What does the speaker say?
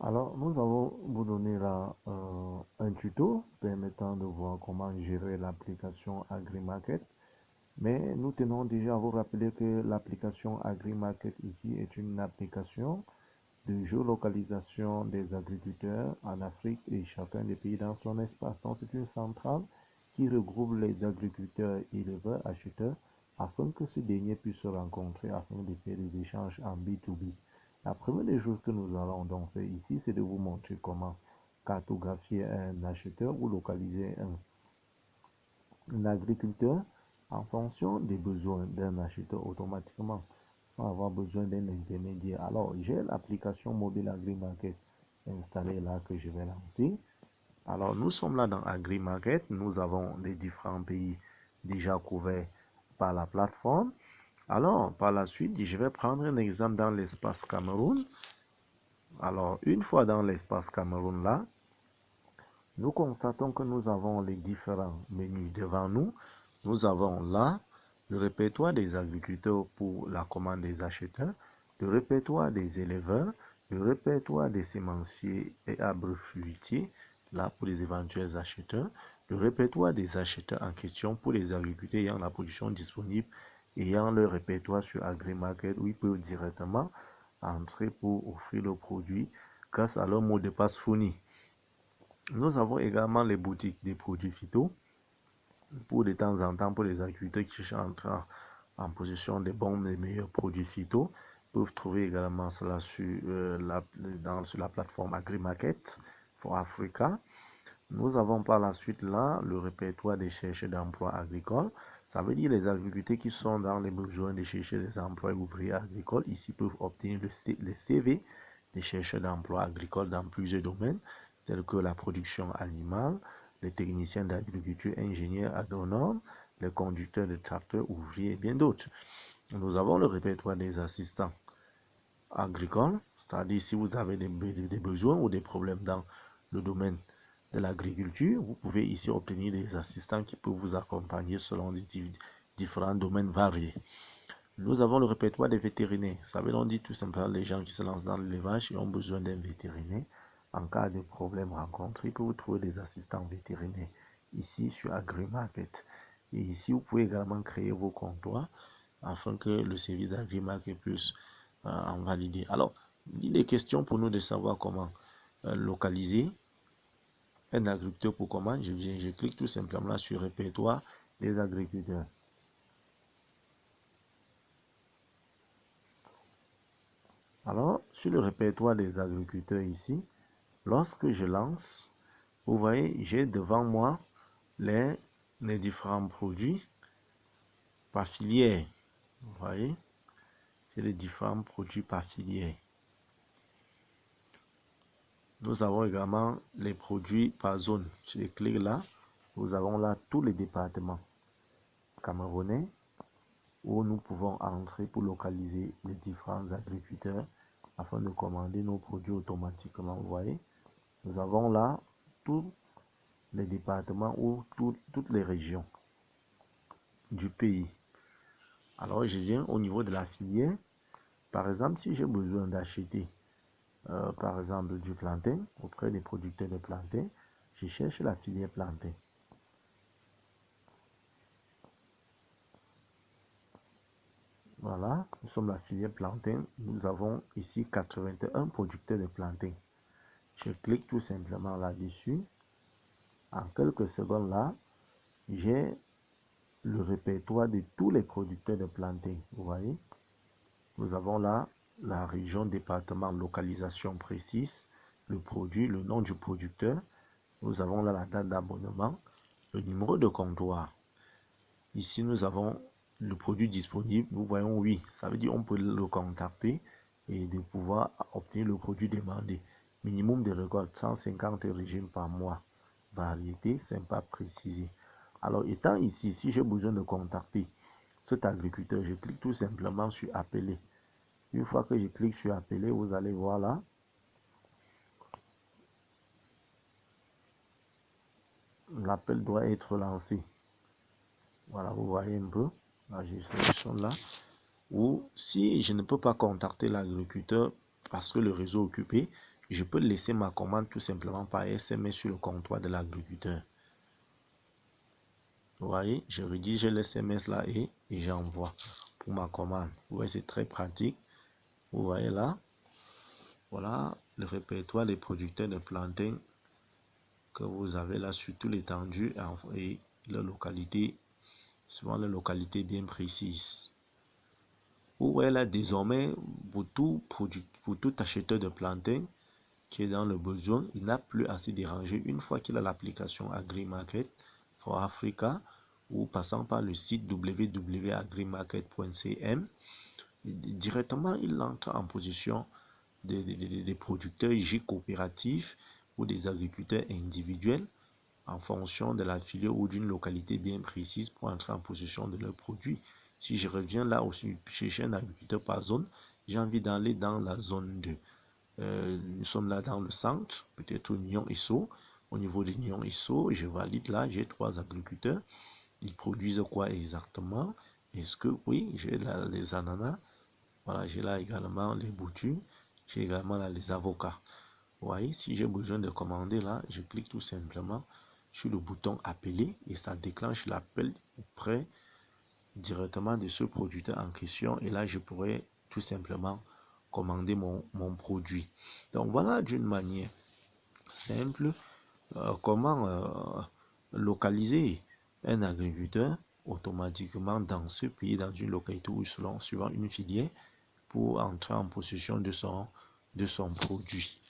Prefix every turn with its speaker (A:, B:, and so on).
A: Alors, nous allons vous donner là un tuto permettant de voir comment gérer l'application AgriMarket. Mais nous tenons déjà à vous rappeler que l'application AgriMarket ici est une application de géolocalisation des agriculteurs en Afrique et chacun des pays dans son espace. Donc, c'est une centrale qui regroupe les agriculteurs, éleveurs, acheteurs afin que ces derniers puissent se rencontrer afin de faire des échanges en B2B. La première des choses que nous allons donc faire ici, c'est de vous montrer comment cartographier un acheteur ou localiser un agriculteur en fonction des besoins d'un acheteur automatiquement sans avoir besoin d'un intermédiaire. Alors, j'ai l'application mobile AgriMarket installée là que je vais lancer. Alors, nous sommes là dans AgriMarket. Nous avons les différents pays déjà couverts par la plateforme. Alors, par la suite, je vais prendre un exemple dans l'espace Cameroun. Alors, une fois dans l'espace Cameroun là, nous constatons que nous avons les différents menus devant nous. Nous avons là le répertoire des agriculteurs pour la commande des acheteurs, le répertoire des éleveurs, le répertoire des semenciers et arbres fruitiers, là pour les éventuels acheteurs, le répertoire des acheteurs en question pour les agriculteurs ayant la production disponible, ayant le répertoire sur AgriMarket où ils peuvent directement entrer pour offrir le produit grâce à leur mot de passe fourni. Nous avons également les boutiques des produits phyto pour de temps en temps pour les agriculteurs qui cherchent à entrer en possession des bons et meilleurs produits phyto peuvent trouver également cela sur, sur la plateforme AgriMarket for Africa. Nous avons par la suite là le répertoire des chercheurs d'emploi agricoles. Ça veut dire les agriculteurs qui sont dans les besoins de chercher des emplois ouvriers agricoles ici peuvent obtenir les CV des chercheurs d'emploi agricoles dans plusieurs domaines tels que la production animale, les techniciens d'agriculture, ingénieurs agronomes, les conducteurs de tracteurs ouvriers et bien d'autres. Nous avons le répertoire des assistants agricoles, c'est-à-dire si vous avez des besoins ou des problèmes dans le domaine de l'agriculture, vous pouvez ici obtenir des assistants qui peuvent vous accompagner selon les différents domaines variés. Nous avons le répertoire des vétérinaires. Ça veut dire tout simplement les gens qui se lancent dans l'élevage et ont besoin d'un vétérinaire. En cas de problème rencontré, ils peuvent trouver des assistants vétérinaires ici sur AgriMarket. Et ici, vous pouvez également créer vos comptoirs afin que le service AgriMarket puisse en valider. Alors, il est question pour nous de savoir comment localiser un agriculteur pour commande. Je clique tout simplement là sur répertoire des agriculteurs. Alors, sur le répertoire des agriculteurs ici, lorsque je lance, vous voyez, j'ai devant moi les différents produits par filière. Vous voyez, c'est les différents produits par filière. Nous avons également les produits par zone. Je clique là, nous avons là tous les départements camerounais où nous pouvons entrer pour localiser les différents agriculteurs afin de commander nos produits automatiquement. Vous voyez, nous avons là tous les départements ou toutes les régions du pays. Alors, je viens au niveau de la filière. Par exemple, si j'ai besoin d'acheter, par exemple, du plantain auprès des producteurs de plantain, je cherche la filière plantain. Voilà, nous sommes la filière plantain. Nous avons ici 81 producteurs de plantain. Je clique tout simplement là-dessus. En quelques secondes là, j'ai le répertoire de tous les producteurs de plantain. Vous voyez, nous avons là la région, département, localisation précise, le produit, le nom du producteur. Nous avons là la date d'abonnement, le numéro de comptoir. Ici, nous avons le produit disponible. Nous voyons oui, ça veut dire on peut le contacter et de pouvoir obtenir le produit demandé. Minimum de récolte 150 régimes par mois. Variété, sympa précisé. Alors, étant ici, si j'ai besoin de contacter cet agriculteur, je clique tout simplement sur appeler. Une fois que je clique sur appeler, vous allez voir là. L'appel doit être lancé. Voilà, vous voyez un peu. Là, je sélectionne là. Ou si je ne peux pas contacter l'agriculteur parce que le réseau est occupé, je peux laisser ma commande tout simplement par SMS sur le comptoir de l'agriculteur. Vous voyez, je rédige le SMS là et j'envoie pour ma commande. Vous voyez, c'est très pratique. Vous voyez là, voilà le répertoire des producteurs de plantains que vous avez là sur toute l'étendue et la localité, souvent la localité bien précise. Vous voyez là désormais, pour tout acheteur de plantains qui est dans le besoin, il n'a plus à se déranger une fois qu'il a l'application AgriMarket for Africa ou passant par le site www.agrimarket.cm. Directement, il entre en position des producteurs coopératifs ou des agriculteurs individuels en fonction de la filière ou d'une localité bien précise pour entrer en possession de leurs produits. Si je reviens là aussi, chercher un agriculteur par zone, j'ai envie d'aller dans la zone 2. Nous sommes là dans le centre, peut-être Nyon Isso. Au niveau de Nyon Isso, je valide là, j'ai 3 agriculteurs. Ils produisent quoi exactement? Est-ce que oui, j'ai là les ananas. Voilà, j'ai là également les boutures. J'ai également là les avocats. Vous voyez, si j'ai besoin de commander là, je clique tout simplement sur le bouton appeler et ça déclenche l'appel auprès directement de ce producteur en question. Et là, je pourrais tout simplement commander mon produit. Donc voilà d'une manière simple comment localiser un agriculteur automatiquement dans ce pays, dans une localité ou suivant une filière pour entrer en possession de son produit.